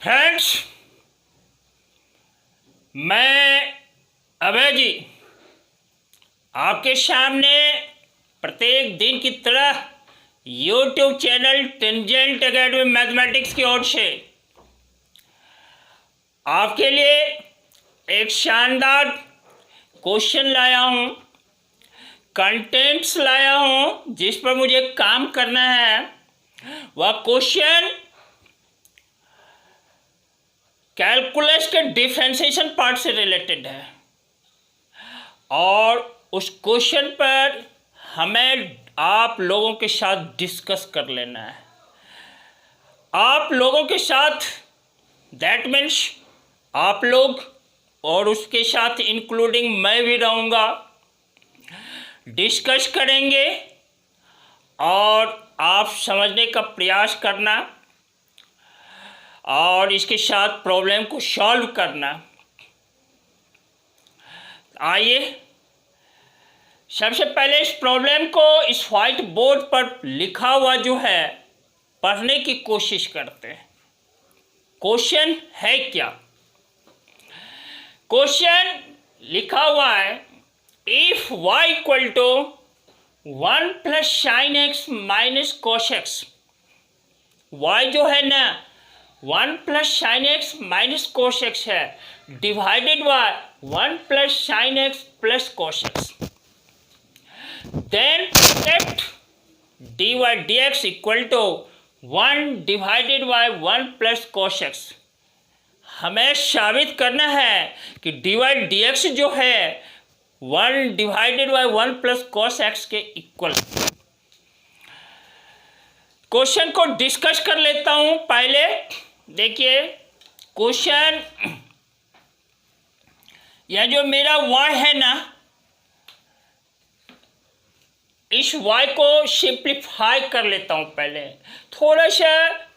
Friends, मैं अभय जी आपके सामने प्रत्येक दिन की तरह YouTube channel tangent academy mathematics की ओर से आपके लिए एक शानदार क्वेश्चन लाया हूँ, कंटेंट्स लाया हूँ जिस पर मुझे काम करना है। वह क्वेश्चन कैलकुलस के डिफरेंशिएशन पार्ट से रिलेटेड है और उस क्वेश्चन पर हमें आप लोगों के साथ डिस्कस कर लेना है। आप लोगों के साथ दैट मीन्स आप लोग और उसके साथ इंक्लूडिंग मैं भी रहूँगा, डिस्कस करेंगे और आप समझने का प्रयास करना और इसके साथ प्रॉब्लम को सॉल्व करना। आइए सबसे पहले इस प्रॉब्लम को इस व्हाइट बोर्ड पर लिखा हुआ जो है पढ़ने की कोशिश करते हैं। क्वेश्चन है क्या? क्वेश्चन लिखा हुआ है if y equal to 1 plus sine x minus cos x. y जो है ना 1 plus sine x minus cos x है, divided by 1 plus sine x plus cos x. Then left dy dx equal to 1 divided by 1 plus cos x. हमें साबित करना है कि dy dx जो है 1 divided by 1 plus cos x के equal. Question को डिस्कस कर लेता हूं। पहले देखिए क्वेश्चन, यह जो मेरा y है ना, इस y को सिंप्लीफाई कर लेता हूं। पहले थोड़ा सा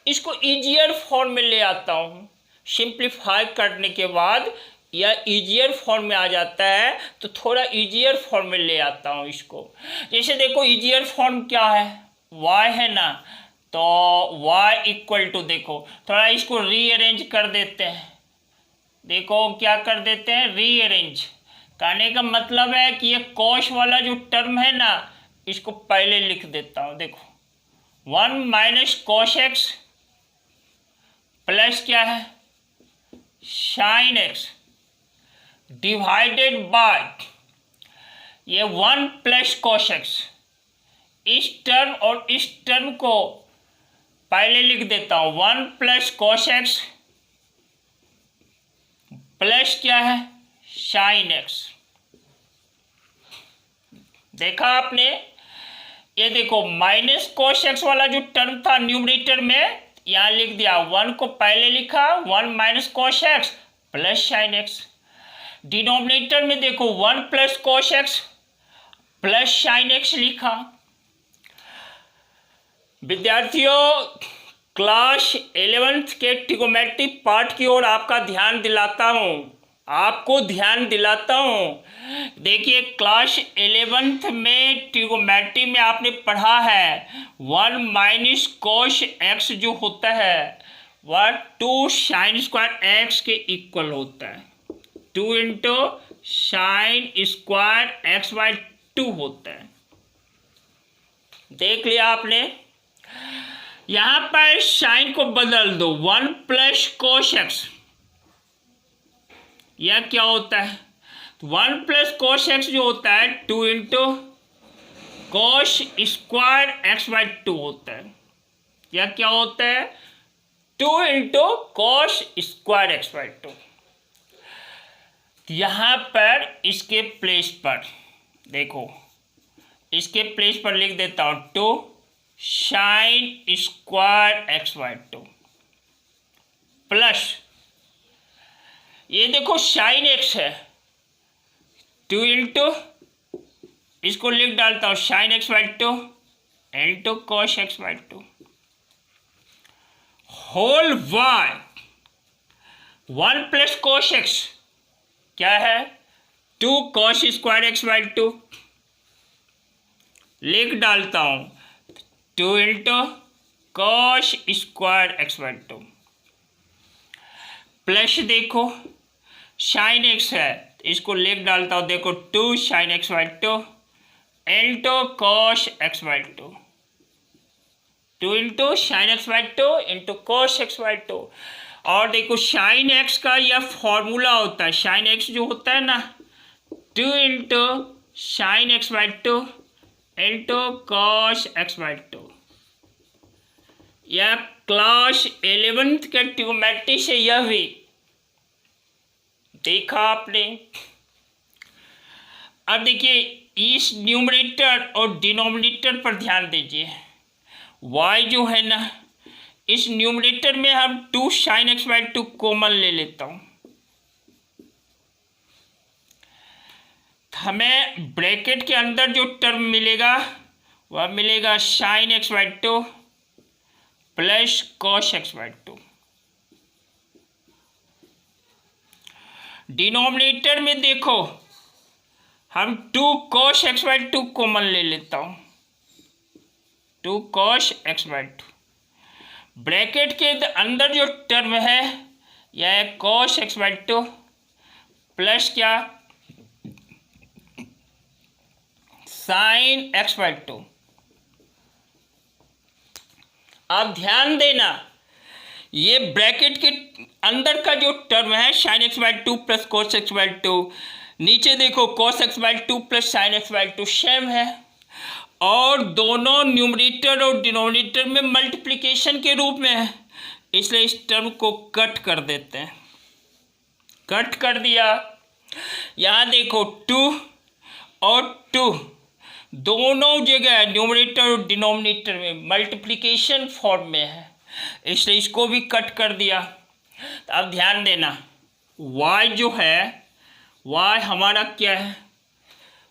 इसको इजियर फॉर्म में ले आता हूं। सिंप्लीफाई करने के बाद यह इजियर फॉर्म में आ जाता है, तो थोड़ा इजियर फॉर्म में ले आता हूं इसको। जैसे देखो इजियर फॉर्म क्या है, y है ना, तो y इक्वल टू, देखो थोड़ा इसको रीअरेंज कर देते हैं। देखो क्या कर देते हैं, रीअरेंज करने का मतलब है कि ये कॉस वाला जो टर्म है ना, इसको पहले लिख देता हूं। देखो 1 माइनस कॉस एक्स प्लस क्या है साइन एक्स डिवाइडेड बाय ये 1 प्लस कॉस एक्स। इस टर्म और इस टर्म को पहले लिख देता हूं, 1 प्लस कॉस एक्स प्लस क्या है साइन एक्स। देखा आपने, ये देखो माइनस कॉस एक्स वाला जो टर्म था न्यूमरेटर में, यहाँ लिख दिया 1 को पहले लिखा 1 minus cos x plus sine x. Denominator में देखो 1 plus cos x plus sine x लिखा। विद्यार्थियों, क्लास 11th के ट्रिगोनोमेट्री पार्ट की ओर आपका ध्यान दिलाता हूँ, आपको ध्यान दिलाता हूँ। देखिए क्लास 11th में ट्रिगोनोमेट्री में आपने पढ़ा है 1 माइनस कॉस एक्स जो होता है वह 2 साइन स्क्वायर एक्स के इक्वल होता है। 2 into sine square x by 2 होता है। देख लिया आपने। यहाँ पर साइन को बदल दो, 1 प्लस कॉस एक्स, यह क्या होता है 1 प्लस कॉस एक्स जो होता है 2 into cos square x by 2 होता है। यह क्या होता है 2 into cos square x by 2। यहाँ पर इसके प्लेस पर देखो, इसके प्लेस पर लिख देता हूँ 2 sine square x by 2 plus ये देखो साइन एक्स है 2 इंटू, इसको लिख डालता हूँ sine x by 2 into cos x by 2 whole y 1 plus cos x क्या है 2 कॉस स्क्वायर एक्स बाय 2 लिख डालता हूँ 2 into cos square x by 2 plus देखो साइन एक्स है, इसको लेख डालता हूँ, देखो 2 sine x by 2 into cos x by 2, 2 into sine x by 2 into cos x by 2। और देखो साइन एक्स का यह फॉर्मूला होता है, साइन एक्स जो होता है ना 2 into sine x by 2 into cos x by 2। यह क्लास 11th के ट्रिग्नोमेट्री से यह भी देखा आपने। अब देखिए इस न्यूमरेटर और डिनोमिनेटर पर ध्यान दीजिए। y जो है ना, इस न्यूमरेटर में हम 2 साइन एक्स बाई 2 कॉमन ले लेता हूँ, हमें ब्रैकेट के अंदर जो टर्म मिलेगा वह मिलेगा sign x by 2 plus cos x by 2। Denominator में देखो हम 2 कॉस एक्स बाई 2 कॉमन ले लेता हूँ, 2 कॉस एक्स बाई 2। ब्रैकेट के अंदर जो टर्म है यह है कॉस एक्स बाई 2 प्लस क्या साइन एक्स बाई 2। आप ध्यान देना, ये ब्रैकेट के अंदर का जो टर्म है sign x by 2 plus cos x by 2, नीचे देखो cos x by 2 plus sine x by 2 same है, और दोनों न्यूमरेटर और डिनोमिनेटर में मल्टीप्लिकेशन के रूप में है, इसलिए इस टर्म को कट कर देते हैं। कट कर दिया, यहाँ देखो 2 और 2 दोनों जगह न्यूमरेटर और डिनोमिनेटर में मल्टीप्लिकेशन फॉर्म में है, इसलिए इसको भी कट कर दिया। तो अब ध्यान देना y जो है, y हमारा क्या है,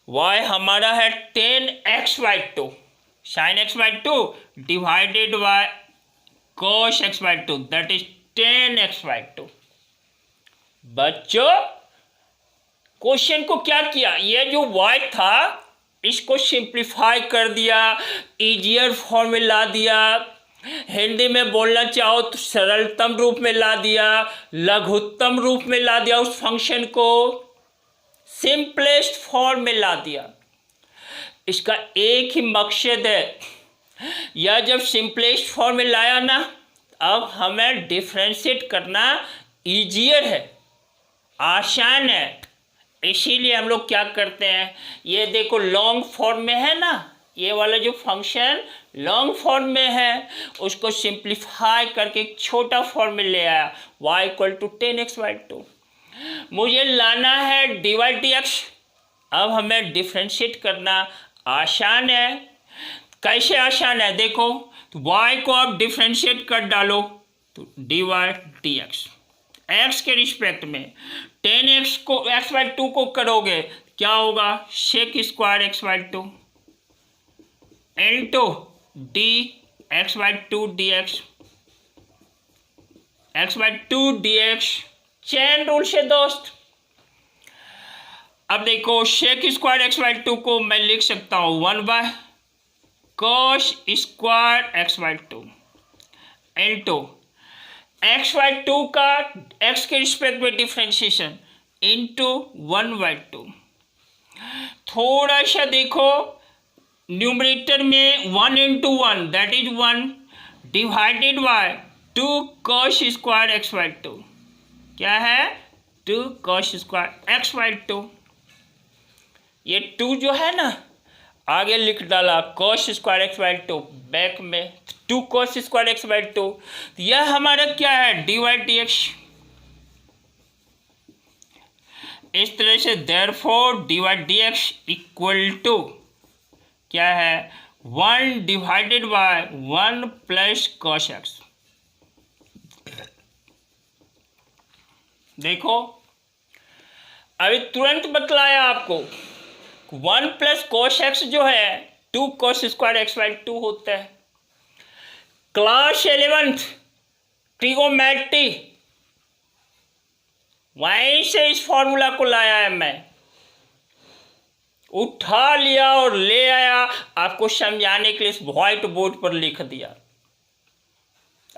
y हमारा है 10x by 2 sine x by 2 divided by cos x by 2 that is 10x by 2। बच्चों क्वेश्चन को क्या किया, ये जो y था इसको सिंप्लीफाई कर दिया, इजियर फॉर्म में ला दिया, हिंदी में बोलना चाहो तो सरलतम रूप में ला दिया, लघुत्तम रूप में ला दिया, उस फंक्शन को सिंपलेस्ट फॉर्म में ला दिया। इसका एक ही मकसद है, यह जब सिंपलेस्ट फॉर्म में लाया ना, अब हमें डिफ्रेंशिएट करना इजियर है, आसान है। इसीलिए हम लोग क्या करते हैं, ये देखो लॉन्ग फॉर्म में है ना, ये वाला जो फंक्शन लॉन्ग फॉर्म में है उसको सिंप्लीफाई करके एक छोटा फॉर्म में ले आया, y equal to 10x by 2। मुझे लाना है dy dx, अब हमें डिफ्रेंशिएट करना आसान है। कैसे आसान है देखो, तो y को आप डिफ्रेंशिएट कर डालो तो dy dx, x के रिस्पेक्ट में 10x को x बाई 2 को करोगे क्या होगा, sec square x by 2 into d x by 2 d x by 2 d x, chain rule से दोस्त। अब देखो सेक स्क्वायर एक्स बाई 2 को मैं लिख सकता हूँ 1 by cos square x by 2 into x by 2 का एक्स के रिस्पेक्ट में डिफ्रेंशिएशन इंटू 1 बाई 2। थोड़ा सा देखो न्यूमरेटर में 1 into 1 that is 1 divided bye 2 cos square x by 2, क्या है 2 कॉस स्क्वायर एक्स बाई 2। ये 2 जो है ना आगे लिख डाला cos square x by 2, back में 2 कॉस स्क्वायर एक्स बाई 2, यह हमारा क्या है डी वाई डी एक्स। इस तरह से therefore d y d x equal to क्या है 1 divided by 1 plus cos x. देखो अभी तुरंत बतलाया आपको 1 प्लस कॉस एक्स जो है 2 कॉस स्क्वायर एक्स बाई 2 होता है। क्लास 11th ट्रिगोनोमेट्री, वहीं से इस फॉर्मूला को लाया है, मैं उठा लिया और ले आया, आपको समझाने के लिए व्हाइट बोर्ड पर लिख दिया।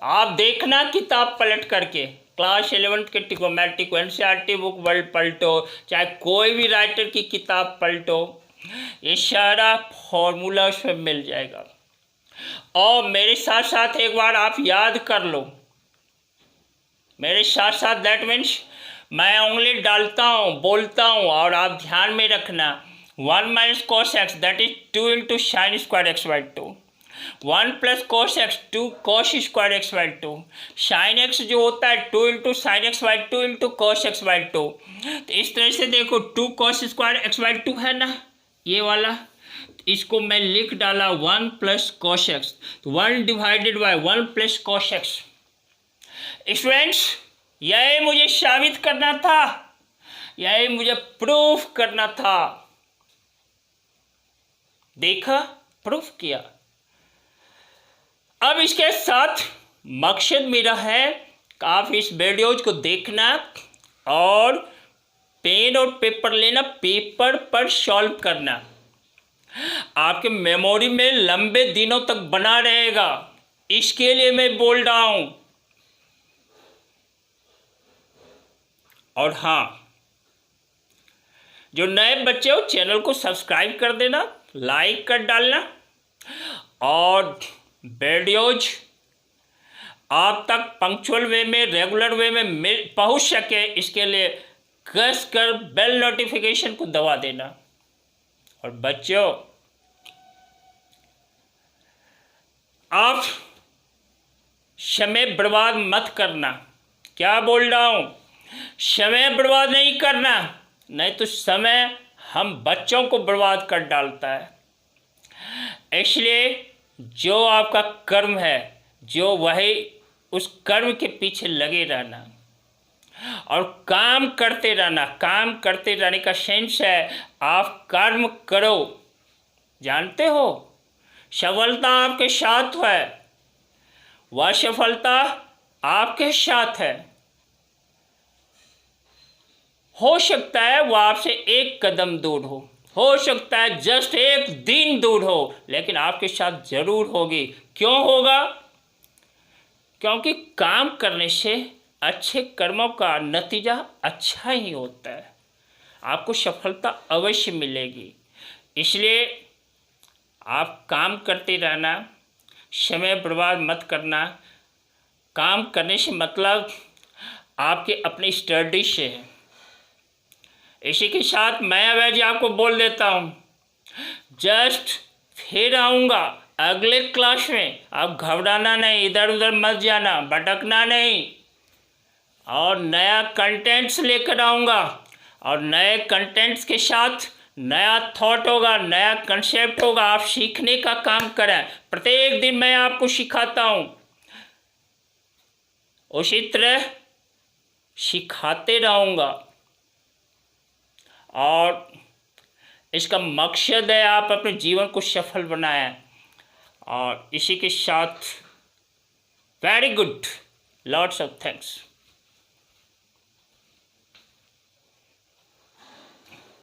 आप देखना किताब पलट करके। क्लास 11th के ट्रिग्नोमेट्री को एनसीईआरटी बुक वर्ल्ड पलटो, चाहे कोई भी राइटर की किताब पलटो, ये सारा फॉर्मूला उसमें मिल जाएगा। और मेरे साथ साथ एक बार आप याद कर लो, मेरे साथ साथ, दैट मीन्स मैं उंगली डालता हूँ, बोलता हूँ, और आप ध्यान में रखना। 1 minus cos x that is 2 into sine square x by 2, 1 plus cos x 2 cos square x by 2, sine x जो होता है 2 into sine x by 2 into cos x by 2। तो इस तरह से देखो 2 कॉस स्क्वायर एक्स बाई 2 है ना, ये वाला, इसको मैं लिख डाला 1 प्लस कॉस एक्स, तो 1 divided by 1 plus cos x. Students, यही मुझे साबित करना था, यही मुझे प्रूफ करना था। देखा, प्रूफ किया। अब इसके साथ मकसद मेरा है कि आप इस वीडियोज को देखना और पेन और पेपर लेना, पेपर पर सॉल्व करना, आपके मेमोरी में लंबे दिनों तक बना रहेगा, इसके लिए मैं बोल रहा हूं। और हाँ, जो नए बच्चे हो चैनल को सब्सक्राइब कर देना, लाइक कर डालना, और वीडियोज आप तक पंक्चुअल वे में, रेगुलर वे में पहुंच सके, इसके लिए कस कर बेल नोटिफिकेशन को दबा देना। और बच्चों, आप समय बर्बाद मत करना, क्या बोल रहा हूं, समय बर्बाद नहीं करना, नहीं तो समय हम बच्चों को बर्बाद कर डालता है। इसलिए जो आपका कर्म है, जो वही उस कर्म के पीछे लगे रहना और काम करते रहना। काम करते रहने का सेंस है आप कर्म करो, जानते हो सफलता आपके साथ है, वह सफलता आपके साथ है। हो सकता है वह आपसे एक कदम दूर हो सकता है जस्ट एक दिन दूर हो, लेकिन आपके साथ जरूर होगी। क्यों होगा? क्योंकि काम करने से अच्छे कर्मों का नतीजा अच्छा ही होता है, आपको सफलता अवश्य मिलेगी। इसलिए आप काम करते रहना, समय बर्बाद मत करना। काम करने से मतलब आपके अपनी स्टडी से है। इसी के साथ मैं अवैध आपको बोल देता हूँ, जस्ट फिर आऊँगा अगले क्लास में। आप घबराना नहीं, इधर उधर मत जाना, भटकना नहीं, और नया कंटेंट्स लेकर आऊँगा, और नए कंटेंट्स के साथ नया थॉट होगा, नया कंसेप्ट होगा। आप सीखने का काम करें, प्रत्येक दिन मैं आपको सिखाता हूँ, उसी तरह सिखाते रहूँगा। और इसका मकसद है आप अपने जीवन को सफल बनाएं। और इसी के साथ very good, lots of thanks.